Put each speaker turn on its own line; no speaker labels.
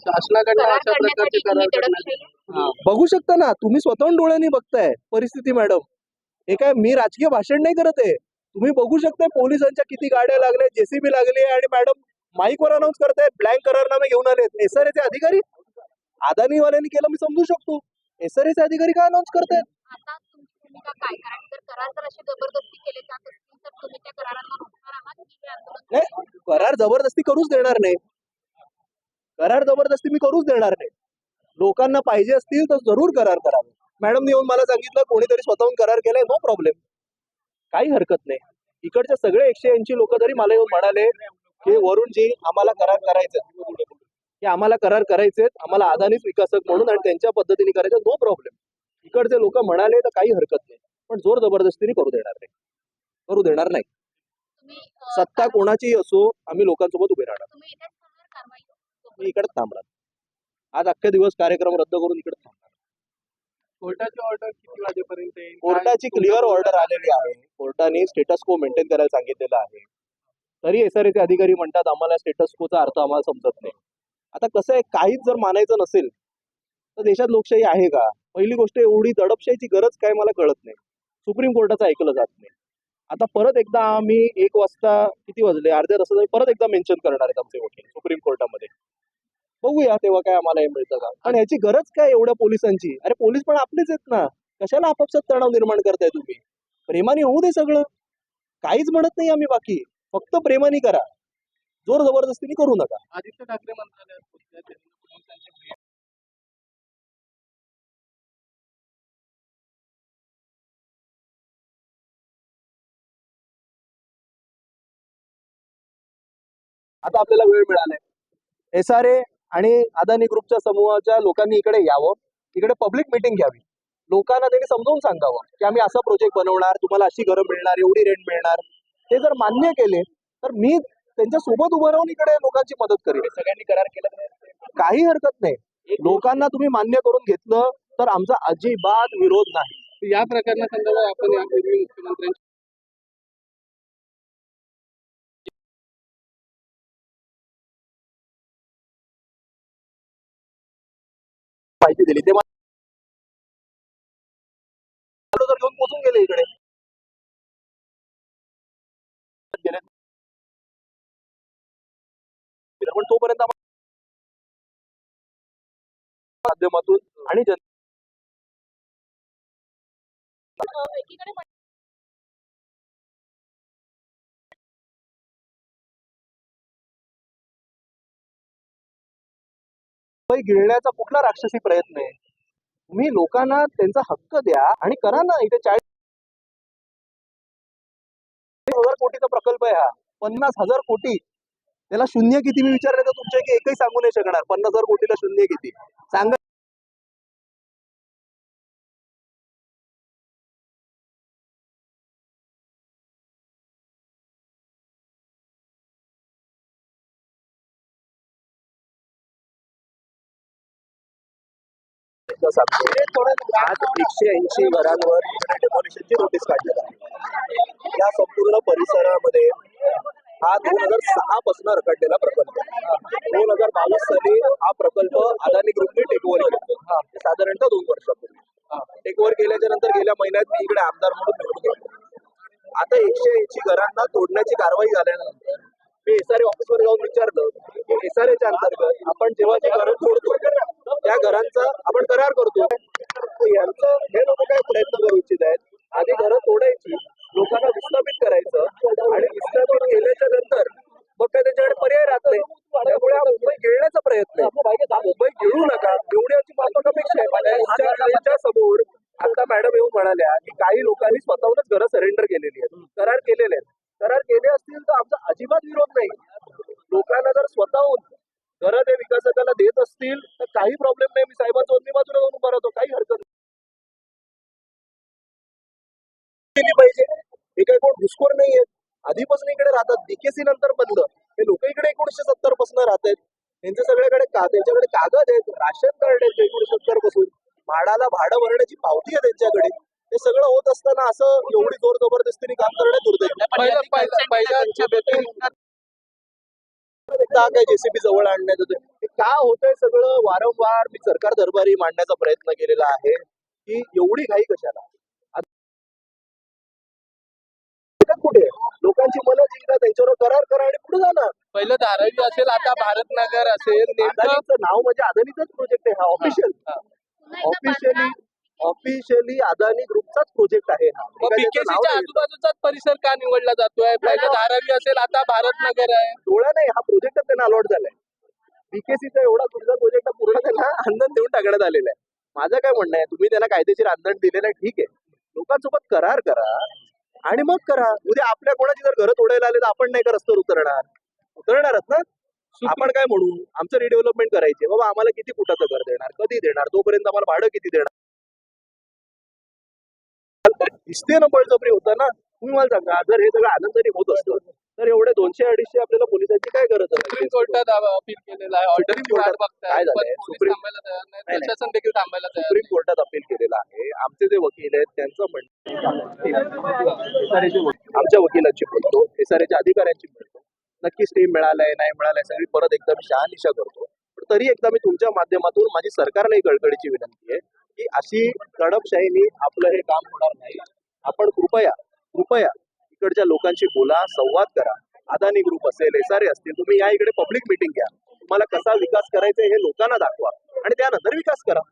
शासनाकडनं अशा प्रकारचे करार बघू शकता ना तुम्ही, स्वतःहून डोळ्यांनी बघताय परिस्थिती. मॅडम, हे काय मी राजकीय भाषण नाही करत आहे. तुम्ही बघू शकताय पोलिसांच्या किती गाड्या लागल्या, जेसीबी लागली, आणि मॅडम माईकवर अनाऊन्स करतायत ब्लँक करारनामे घेऊन आलेत. एसआरएचे अधिकारी, अदानीवाल्यांनी केलं मी समजू शकतो, एसआरएचे अधिकारी काय अनाऊन्स करतायत? करार जबरदस्ती करूच देणार नाही. करार जबरदस्ती मी करूच देणार नाही. लोकांना पाहिजे असतील तर जरूर करार करावे. मॅडम येऊन मला सांगितलं कोणीतरी स्वतःहून करार केलाय, नो प्रॉब्लेम, काही हरकत नाही. इकडचे सगळे 180 लोक जरी मला येऊन म्हणाले की वरुणजी आम्हाला करार करायचे, की आम्हाला करार करायचे, आम्हाला अदानीच विकासक म्हणून आणि त्यांच्या पद्धतीने करायचं, नो प्रॉब्लेम. इकडचे लोक म्हणाले तर काही हरकत नाही, पण जोर जबरदस्तीने करू देणार नाही, करू देणार नाही. सत्ता कोणाचीही असो, आम्ही लोकांसोबत उभे राहणार. मी इकडे थांबणार. आज अख्खे दिवस कार्यक्रम रद्द करून इकडे थांबणार.
कोर्टाची ऑर्डर किती वाजेपर्यंत येईल?
कोर्टाची क्लिअर ऑर्डर आलेली आहे. कोर्टाने स्टेटस को मेंटेन करायला सांगितलेलं आहे. तरी एसआरएचे अधिकारी म्हणतात आम्हाला स्टेटस कोचा अर्थ आम्हाला समजत नाही. आता कसं आहे, काहीच जर मानायचं नसेल तर देशात लोकशाही आहे का? पहिली गोष्ट, एवढी दडपशाहीची गरज काय मला कळत नाही. सुप्रीम कोर्टाचं ऐकलं जात नाही. आता परत एकदा आम्ही 1 वाजता, किती वाजले, अर्ध्या तासात परत एकदा मेन्शन करणार आहेत आमचे वकील सुप्रीम कोर्टामध्ये. बघूया तेव्हा काय आम्हाला हे मिळतं का. पण याची गरज काय एवढ्या पोलिसांची? अरे पोलीस पण आपलेच आहेत ना, कशाला आपापसात तणाव निर्माण करताय तुम्ही? प्रेमाने होऊ दे सगळं, काहीच म्हणत नाही आम्ही बाकी, फक्त प्रेमाने करा, जोर जबरदस्तीने करू नका.
आदित्य ठाकरे मंत्रालयात
आता आपल्याला वेळ मिळालाय, एसआरए आणि अदानी ग्रुपच्या समूहाच्या लोकांनी इकडे यावं, इकडे पब्लिक मीटिंग घ्यावी, लोकांना त्यांनी समजावून सांगावं की आम्ही असा प्रोजेक्ट बनवणार, तुम्हाला अशी घरं मिळणार, एवढी रेंट मिळणार. ते जर मान्य केले तर मी त्यांच्या सोबत उभं राहून इकडे लोकांची मदत करेन.
सगळ्यांनी करार केला,
काही हरकत नाही. लोकांना तुम्ही मान्य करून घेतलं तर आमचा अजिबात विरोध नाही.
या प्रकरणासंदर्भात आपण यापूर्वी मुख्यमंत्र्यांची
माहिती दिली, ते घेऊन पोहोचून गेले इकडे. पण तोपर्यंत माध्यमातून आणि गिळण्याचा कुठला राक्षसी प्रयत्न आहे? तुम्ही लोकांना त्यांचा हक्क द्या आणि करा ना. इथे 40,000 कोटीचा प्रकल्प आहे हा, 50,000 कोटी. त्याला शून्य किती मी विचारले तर तुमच्या एकही सांगू नाही शकणार. 50,000 कोटीला शून्य किती सांगा. एकदा सांगतो, आज 180 घरांवर डेमोलिशनची नोटीस काढलेली आहे. या संपूर्ण परिसरामध्ये हा 2006 पासून रखडलेला प्रकल्प आहे. 2022 साली हा प्रकल्प अदानी ग्रुपने टेक ओव्हर केला. साधारणतः 2 वर्षापूर्वी टेक ओव्हर केल्याच्या नंतर गेल्या महिन्यात मी इकडे आमदार म्हणून निवडून गेलो. आता 180 घरांना तोडण्याची कारवाई झाल्यानंतर मी एसआरए ऑफिसवर जाऊन विचारलं की एसआरएच्या अंतर्गत आपण जेव्हा जे घरं तोडतो त्या घरांचा आपण करार करतो, तर यांचं हे लोक काय प्रयत्न करू इच्छित आहेत, आधी घरं तोडायची, लोकांना विस्थापित करायचं आणि विस्थापित केल्याच्या नंतर मग काय त्याच्याकडे पर्याय राहत नाही. त्यामुळे हा मुंबई गिळण्याचा प्रयत्न आहे. मुंबई गिळू नका एवढी महत्वाची अपेक्षा आहे. त्यांच्या समोर आता मॅडम येऊन म्हणाल्या की काही लोकांनी स्वतःहूनच घरं सरेंडर केलेली आहेत, करार केलेले आहेत. करार केले असतील तर आमचा अजिबात विरोध नाही. लोकांना जर स्वतःहून घरं ते विकासकाला देत असतील तर काही प्रॉब्लेम नाही. मी साहेबांचं मी बाजूला जाऊन उभा राहतो, काही हरकत नाही. केली पाहिजे. हे काही कोण घुसखोर नाही आहेत, आधीपासून इकडे राहतात. बीकेसी नंतर बंद, हे लोक इकडे 1970 पासून राहत आहेत. त्यांचे सगळ्याकडे त्यांच्याकडे कागद आहेत, राशन कार्ड आहेत 1970 पासून, भाडाला भाडं भरण्याची पावती आहे त्यांच्याकडे. हे सगळं होत असताना असं एवढी जोर जबरदस्तीने काम करणं दुर्दैव. एकदा काय जेसीबी जवळ आणण्याचं हे का होतंय सगळं वारंवार मी सरकार दरबारी मांडण्याचा प्रयत्न केलेला आहे की एवढी घाई कशाला. कुठे लोकांची मनं जिंका, त्यांच्यावर करार करा आणि पुढे जाणार.
पहिलं धारावी असेल, आता भारतनगर असेल. नेमकं
अदानीचं नाव म्हणजे अदानीचाच प्रोजेक्ट आहे हा. ऑफिशियली अदानी ग्रुपचाच प्रोजेक्ट आहे हा.
मग बीकेसीच्या आजूबाजूचाच परिसर का निवडला जातोय? पहिलं धारावी असेल, आता भारतनगर आहे.
डोळा नाही, हा प्रोजेक्ट त्यांना अलॉट झालाय. बीकेसीचा एवढा सुंदर प्रोजेक्ट पूर्ण त्यांना अंधन देऊन टाकण्यात आलेला आहे. माझं काय म्हणणं आहे, तुम्ही त्यांना कायदेशीर अंधन दिलेलं आहे, ठीक आहे, लोकांसोबत करार करा आणि मग करा. उद्या आपल्या कोणाची जर घरं तोडायला आले तर आपण नाही का रस्त्यावर उतरणारच ना. आपण काय म्हणू, आमचं रिडेव्हलपमेंट करायचे, बाबा आम्हाला किती फुटाचं घर देणार, कधी देणार, तोपर्यंत आम्हाला भाडं किती देणार. दिसते ना बळजबरी होतं ना. तुम्ही मला सांगा, जर हे सगळं आनंदाने होत असतं तर एवढे 200-250 आपल्याला पोलिसांची काय गरज आहे?
सुप्रीम कोर्टात अपील केलेलं आहे, ऑर्डरची वाट बघताय,
काय
पण
झालंय?
पोलीस थांबायला तयार नाही, प्रशासन देखील थांबायला तयार
सुप्रीम कोर्टात अपील केलेलं आहे. आमचे जे वकील आहेत त्यांचं म्हणणं, आमच्या वकिलांची बोलतो, एसआरएच्या अधिकाऱ्यांची बोलतो, नक्की स्टे मिळालाय नाही मिळालाय सगळी परत एकदा मी शहानिशा करतो. पण तरी एकदा मी तुमच्या माध्यमातून माझी सरकारला एक कळकळीची विनंती आहे की अशी दडपशाहीने आपलं हे काम होणार नाही. आपण कृपया इकडच्या लोकांशी बोला, संवाद करा. अदानी ग्रुप असेल, एसआरए असतील, तुम्ही या इकडे पब्लिक मिटिंग घ्या. तुम्हाला कसा विकास करायचा हे लोकांना दाखवा आणि त्यानंतर विकास करा.